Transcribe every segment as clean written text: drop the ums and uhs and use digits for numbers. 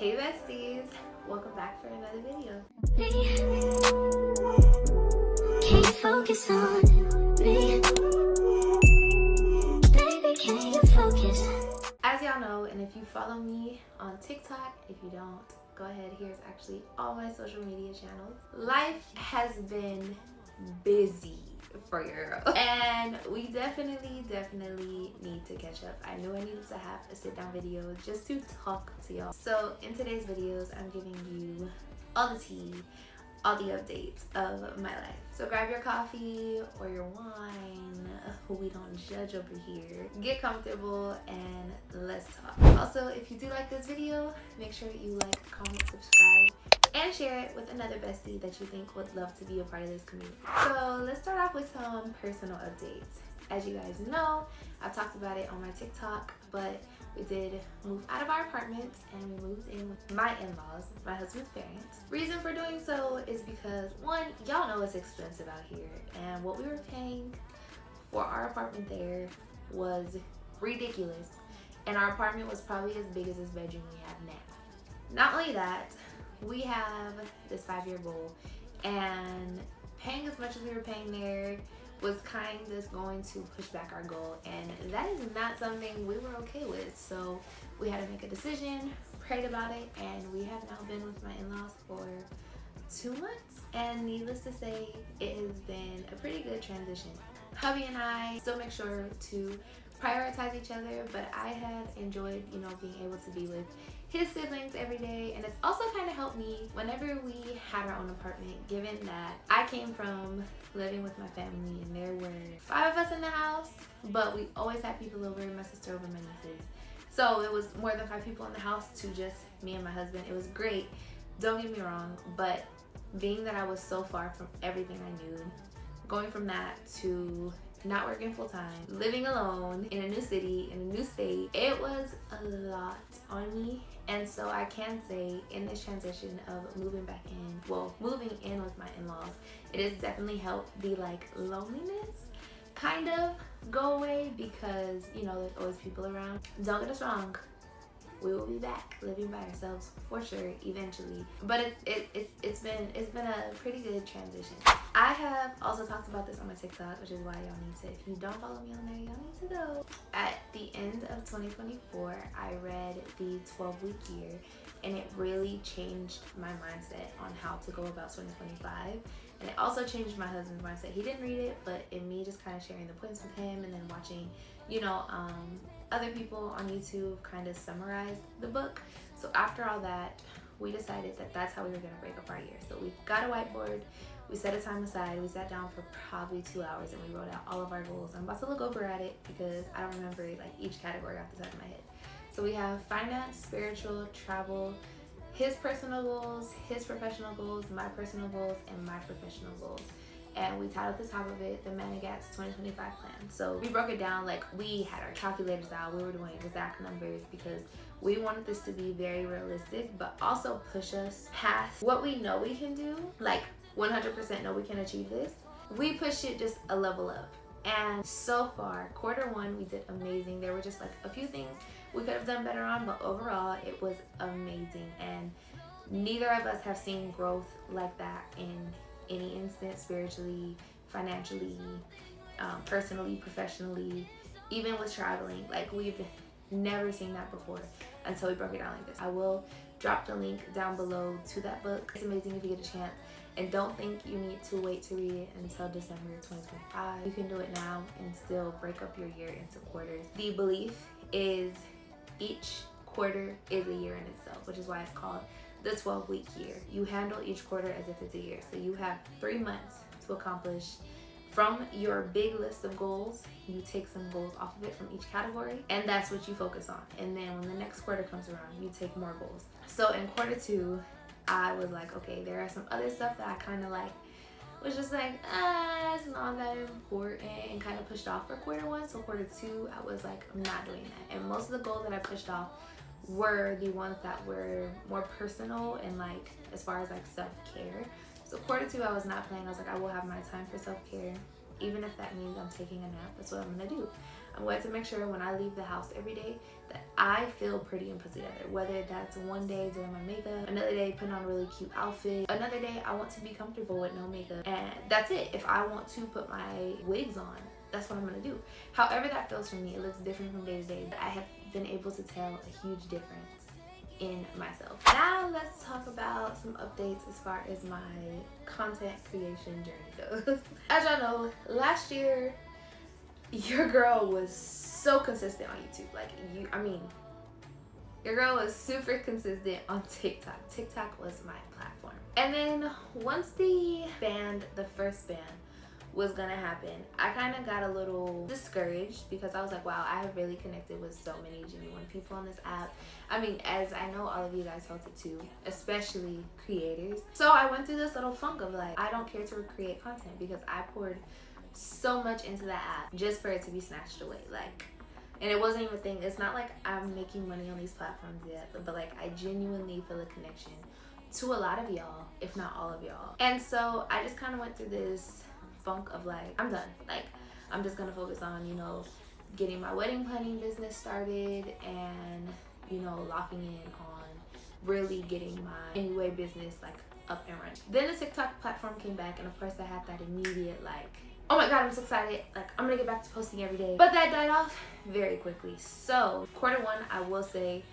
Hey besties, welcome back for another video. Can you focus on me? Baby, can you focus? As y'all know, and if you follow me on TikTok, if you don't, go ahead. Here's actually all my social media channels. Life has been busy for your girl, and we definitely need to catch up. I knew I needed to have a sit down video just to talk to y'all. So in today's videos, I'm giving you all the tea, all the updates of my life. So grab your coffee or your wine, we don't judge over here. Get comfortable and let's talk. Also, if you do like this video, make sure you like, comment, subscribe, and share it with another bestie that you think would love to be a part of this community. So let's start off with some personal updates. As you guys know, I've talked about it on my TikTok, but we did move out of our apartment and we moved in with my in-laws, my husband's parents. Reason for doing so is because, one, y'all know it's expensive out here, and what we were paying for our apartment there was ridiculous, and our apartment was probably as big as this bedroom we have now. Not only that, we have this 5-year goal, and paying as much as we were paying there was kind of going to push back our goal, and that is not something we were okay with. So we had to make a decision, prayed about it, and we have now been with my in-laws for 2 months, and needless to say, it has been a pretty good transition. Hubby and I still make sure to prioritize each other, but I have enjoyed, being able to be with his siblings every day, and it's also kind of helped me whenever we had our own apartment, given that I came from living with my family and there were 5 of us in the house, but we always had people over, my sister over, my nieces. So it was more than 5 people in the house to just me and my husband. It was great, don't get me wrong, but being that I was so far from everything I knew, going from that to not working full-time, living alone in a new city, in a new state, it was a lot on me. And so I can say in this transition of moving in with my in-laws, it has definitely helped the loneliness kind of go away, because there's always people around. Don't get us wrong, we will be back living by ourselves for sure eventually, but it's been a pretty good transition. I have also talked about this on my TikTok, which is why y'all need to, if you don't follow me on there, y'all need to go. At the end of 2024, I read the 12-week year, and it really changed my mindset on how to go about 2025. And it also changed my husband's mindset. He didn't read it, but in me just kind of sharing the points with him and then watching, other people on YouTube kind of summarize the book. So after all that, we decided that that's how we were going to break up our year. So we got a whiteboard, we set a time aside, we sat down for probably 2 hours, and we wrote out all of our goals. I'm about to look over at it because I don't remember each category off the top of my head. So we have finance, spiritual, travel, his personal goals, his professional goals, my personal goals, and my professional goals. And we titled the top of it the Manigat's 2025 plan. So we broke it down, we had our calculators out, we were doing exact numbers because we wanted this to be very realistic, but also push us past what we know we can do, 100% know we can achieve this. We pushed it just a level up. And so far, Q1, we did amazing. There were just a few things we could have done better on, but overall, it was amazing. And neither of us have seen growth like that in any instance, spiritually, financially, personally, professionally, even with traveling. We've never seen that before until we broke it down like this. I will drop the link down below to that book. It's amazing if you get a chance. And don't think you need to wait to read it until December 2025. You can do it now and still break up your year into quarters. The belief is each quarter is a year in itself, which is why it's called the 12-week year. You handle each quarter as if it's a year. So you have 3 months to accomplish from your big list of goals. You take some goals off of it from each category, and that's what you focus on. And then when the next quarter comes around, you take more goals. So in Q2, I was okay, there are some other stuff that I kind of was just it's not that important, and kind of pushed off for Q1. So Q2, I was I'm not doing that. And most of the goals that I pushed off were the ones that were more personal and as far as self-care. So Q2, I was not playing. I was I will have my time for self-care, even if that means I'm taking a nap. That's what I'm gonna do. I'm going to make sure when I leave the house every day that I feel pretty and put together. Whether that's one day doing my makeup, another day putting on a really cute outfit, another day I want to be comfortable with no makeup, and that's it. If I want to put my wigs on, that's what I'm gonna do. However that feels for me, it looks different from day to day, but I have been able to tell a huge difference in myself. Now let's talk about some updates as far as my content creation journey goes. As y'all know, last year your girl was so consistent on YouTube. Like your girl was super consistent on TikTok. TikTok was my platform. And then once the first ban was gonna happen, I kind of got a little discouraged because I was like, wow, I have really connected with so many genuine people on this app. I mean, as I know all of you guys felt it too, especially creators. So I went through this little funk of like, I don't care to recreate content because I poured so much into that app just for it to be snatched away. Like, and it wasn't even a thing. It's not like I'm making money on these platforms yet, but like I genuinely feel a connection to a lot of y'all, if not all of y'all. And so I just kind of went through this funk of like, I'm done. Like, I'm just gonna focus on, you know, getting my wedding planning business started and, you know, locking in on really getting my MUA business like up and running. Then the TikTok platform came back, and of course I had that immediate like, oh my god, I'm so excited, like I'm gonna get back to posting every day. But that died off very quickly. So quarter one, I will say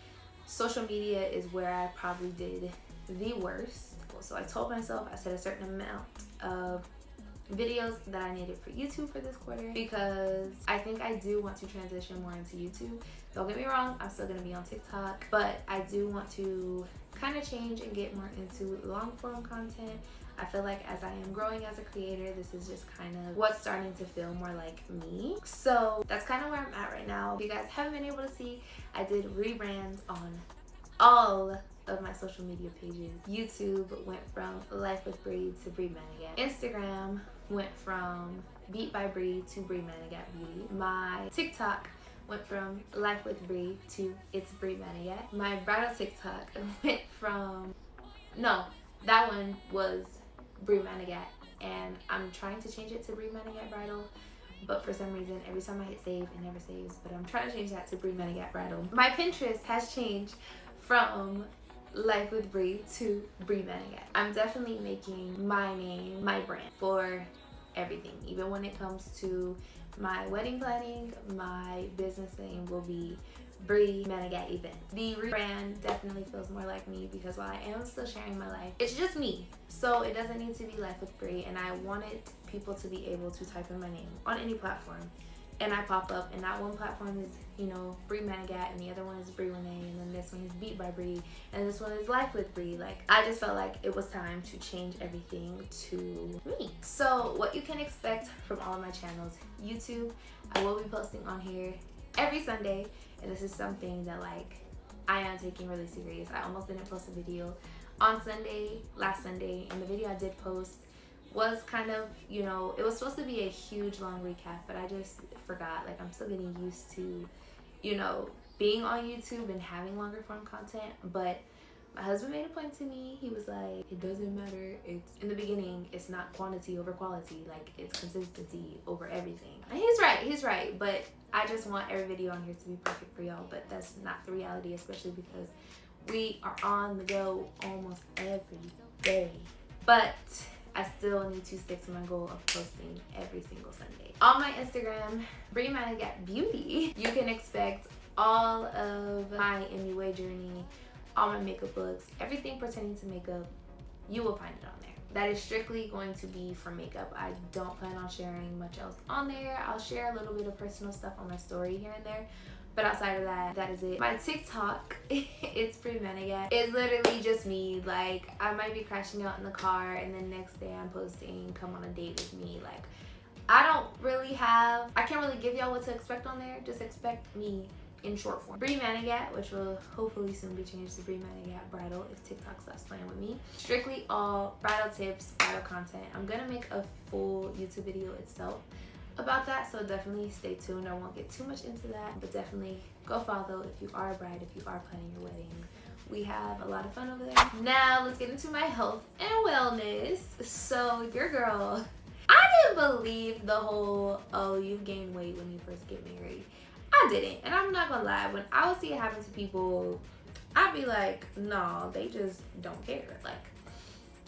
social media is where I probably did the worst. So I told myself, I set a certain amount of videos that I needed for YouTube for this quarter because I think I do want to transition more into YouTube. Don't get me wrong, I'm still gonna be on TikTok, but I do want to kind of change and get more into long form content. I feel like as I am growing as a creator, this is just kind of what's starting to feel more like me. So that's kind of where I'm at right now. If you guys haven't been able to see, I did rebrand on all of my social media pages. YouTube went from Life with Bree to Bree Manigat. Instagram went from Beat by Bree to Bree Manigat Beauty. My TikTok went from Life with Bree to It's Bree Manigat. My bridal TikTok went from, no, that one was Bree Manigat, and I'm trying to change it to Bree Manigat Bridal, but for some reason every time I hit save it never saves. But I'm trying to change that to Bree Manigat Bridal. My Pinterest has changed from Life with Bree to Bree Manigat. I'm definitely making my name my brand for everything. Even when it comes to my wedding planning, my business name will be Bree Manigat Events. The rebrand definitely feels more like me because while I am still sharing my life, it's just me. So it doesn't need to be Life with Bree, and I wanted people to be able to type in my name on any platform and I pop up, and that one platform is, you know, Bree Manigat, and the other one is Bree Renee, and then this one is Beat by Bree, and this one is Life with Bree. Like, I just felt like it was time to change everything to me. So what you can expect from all of my channels: YouTube, I will be posting on here every Sunday, and this is something that like I am taking really serious. I almost didn't post a video on Sunday, last Sunday, and the video I did post was kind of, you know, it was supposed to be a huge long recap, but I just forgot. Like, I'm still getting used to, you know, being on YouTube and having longer form content. But my husband made a point to me. He was like, it doesn't matter. It's in the beginning, it's not quantity over quality. Like, it's consistency over everything. And he's right. But I just want every video on here to be perfect for y'all. But that's not the reality, especially because we are on the go almost every day. But I still need to stick to my goal of posting every single Sunday. On my Instagram, Bree Manigat Beauty, you can expect all of my MUA journey, all my makeup looks, everything pertaining to makeup. You will find it on there. That is strictly going to be for makeup. I don't plan on sharing much else on there. I'll share a little bit of personal stuff on my story here and there, but outside of that, that is it. My TikTok, it's Bree Manigat. It's literally just me. Like, I might be crashing out in the car, and then next day I'm posting come on a date with me. Like, I can't really give y'all what to expect on there. Just expect me in short form. Bree Manigat, which will hopefully soon be changed to Bree Manigat Bridal if TikTok stops playing with me. Strictly all bridal tips, bridal content. I'm gonna make a full YouTube video itself about that, so definitely stay tuned. I won't get too much into that, but definitely go follow if you are a bride, if you are planning your wedding. We have a lot of fun over there. Now let's get into my health and wellness. So your girl, I didn't believe the whole, oh, you gain weight when you first get married. I didn't. And I'm not gonna lie, when I would see it happen to people, I'd be like, no, they just don't care. Like,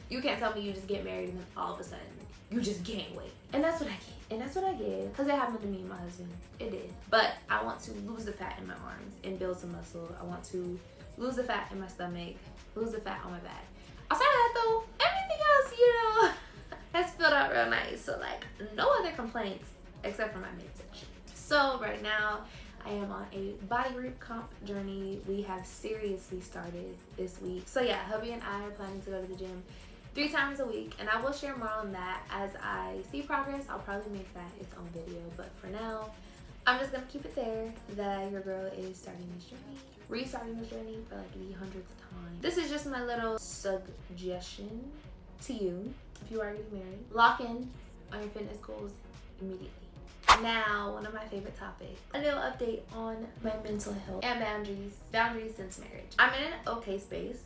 you can't tell me you just get married and then all of a sudden you just gain weight. And that's what I get. And that's what I get. Because it happened to me and my husband. It did. But I want to lose the fat in my arms and build some muscle. I want to lose the fat in my stomach, lose the fat on my back. Outside of that though, everything else, you know, has filled out real nice. So like, no other complaints except for my midsection. So right now, I am on a body group comp journey. We have seriously started this week. So yeah, hubby and I are planning to go to the gym 3 times a week, and I will share more on that as I see progress. I'll probably make that its own video, but for now, I'm just gonna keep it there that your girl is starting this journey, restarting this journey for like the 100th time. This is just my little suggestion to you if you are getting married. Lock in on your fitness goals immediately. Now, one of my favorite topics, a little update on my mental health and boundaries since marriage. I'm in an okay space.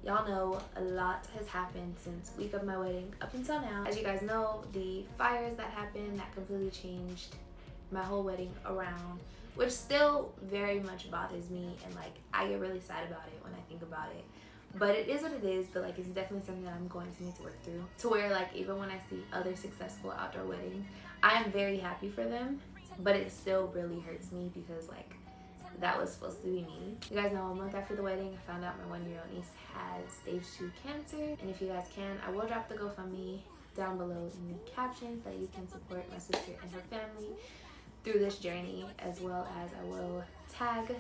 Y'all know a lot has happened since week of my wedding up until now. As you guys know, the fires that happened, that completely changed my whole wedding around, which still very much bothers me, and like I get really sad about it when I think about it. But it is what it is, but like it's definitely something that I'm going to need to work through. To where like even when I see other successful outdoor weddings, I am very happy for them, but it still really hurts me because like that was supposed to be me. You guys know a month after the wedding, I found out my 1-year-old niece has stage 2 cancer. And if you guys can, I will drop the GoFundMe down below in the captions that you can support my sister and her family through this journey, as well as I will tag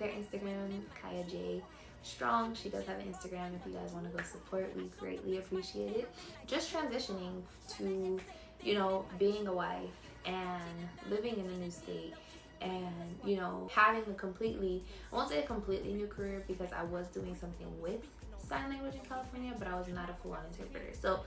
their Instagram, Kaya J Strong. She does have an Instagram if you guys want to go support. We greatly appreciate it. Just transitioning to, you know, being a wife and living in a new state, and you know, having a completely, I won't say a completely new career because I was doing something with sign language in California, but I was not a full-on interpreter. So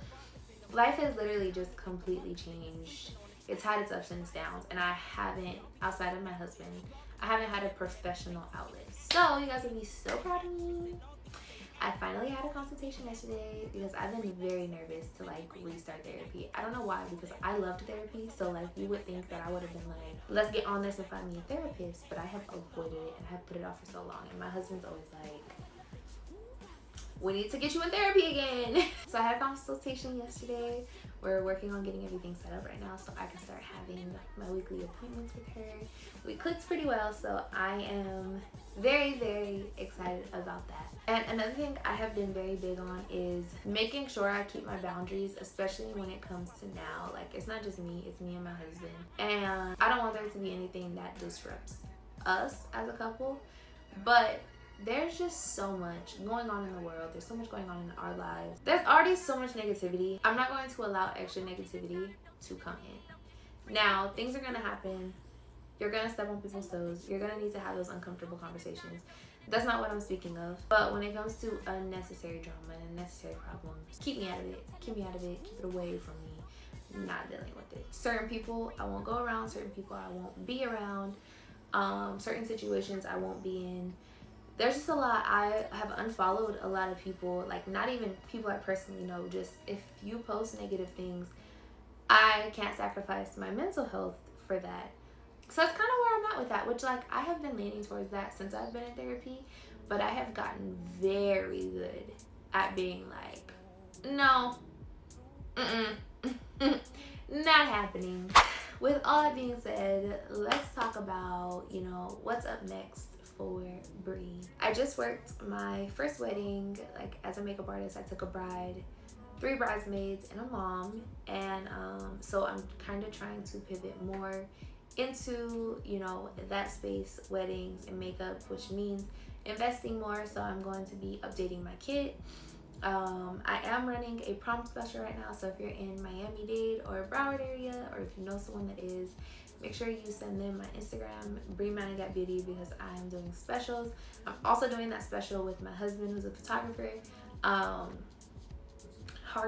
life has literally just completely changed. It's had its ups and its downs, and I haven't, outside of my husband, I haven't had a professional outlet. So you guys would be so proud of me. I finally had a consultation yesterday because I've been very nervous to like restart therapy. I don't know why, because I loved therapy. So like you would think that I would have been like, let's get on this and find me a therapist, but I have avoided it and I have put it off for so long. And my husband's always like, we need to get you in therapy again. So I had a consultation yesterday. We're working on getting everything set up right now so I can start having my weekly appointments with her. We clicked pretty well, so I am very, very excited about that. And another thing I have been very big on is making sure I keep my boundaries, especially when it comes to now. Like, it's not just me, it's me and my husband. And I don't want there to be anything that disrupts us as a couple, but there's just so much going on in the world. There's so much going on in our lives. There's already so much negativity. I'm not going to allow extra negativity to come in. Now, things are gonna happen. You're gonna step on people's toes. You're gonna need to have those uncomfortable conversations. That's not what I'm speaking of. But when it comes to unnecessary drama and unnecessary problems, keep me out of it. Keep me out of it. Keep it away from me. I'm not dealing with it. Certain people I won't go around. Certain people I won't be around. Certain situations I won't be in. There's just a lot. I have unfollowed a lot of people, like not even people I personally know. Just if you post negative things, I can't sacrifice my mental health for that. So that's kind of where I'm at with that, which like I have been leaning towards that since I've been in therapy, but I have gotten very good at being like, no, not happening. With all that being said, let's talk about, you know, what's up next for Bree. I just worked my first wedding, like as a makeup artist. I took a bride, 3 bridesmaids, and a mom, and so I'm kind of trying to pivot more into, you know, that space, weddings and makeup, which means investing more. So I'm going to be updating my kit. I am running a prom special right now, so if you're in Miami-Dade or Broward area, or if you know someone that is, make sure you send them my Instagram, BreeMoney.beauty, because I'm doing specials. I'm also doing that special with my husband, who's a photographer, Hari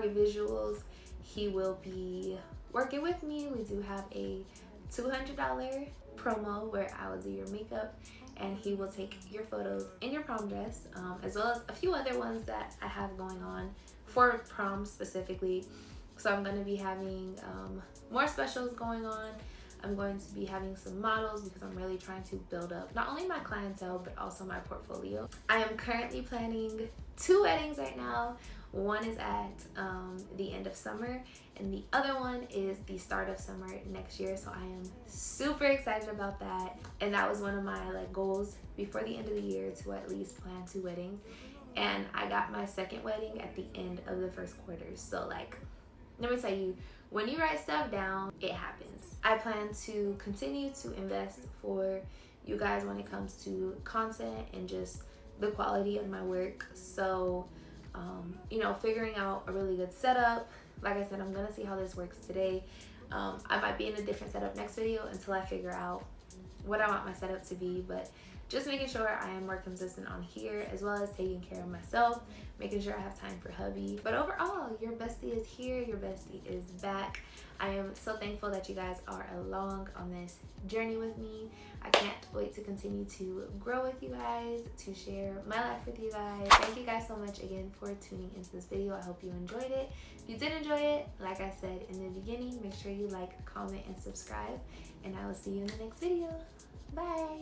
Visuals. He will be working with me. We do have a $200 promo where I will do your makeup and he will take your photos in your prom dress, as well as a few other ones that I have going on for prom specifically. So I'm going to be having more specials going on. I'm going to be having some models because I'm really trying to build up not only my clientele but also my portfolio. I am currently planning 2 weddings right now. One is at the end of summer and the other one is the start of summer next year. So I am super excited about that, and that was one of my goals before the end of the year, to at least plan 2 weddings. And I got my second wedding at the end of the first quarter. So let me tell you, when you write stuff down, it happens. I plan to continue to invest for you guys when it comes to content and just the quality of my work. So figuring out a really good setup. Like I said, I'm gonna see how this works today. I might be in a different setup next video until I figure out what I want my setup to be, but just making sure I am more consistent on here, as well as taking care of myself, making sure I have time for hubby. But overall, your bestie is here, your bestie is back. I am so thankful that you guys are along on this journey with me. I can't wait to continue to grow with you guys, to share my life with you guys. Thank you guys so much again for tuning into this video. I hope you enjoyed it. If you did enjoy it, like I said in the beginning, make sure you like, comment, and subscribe, and I will see you in the next video. Bye.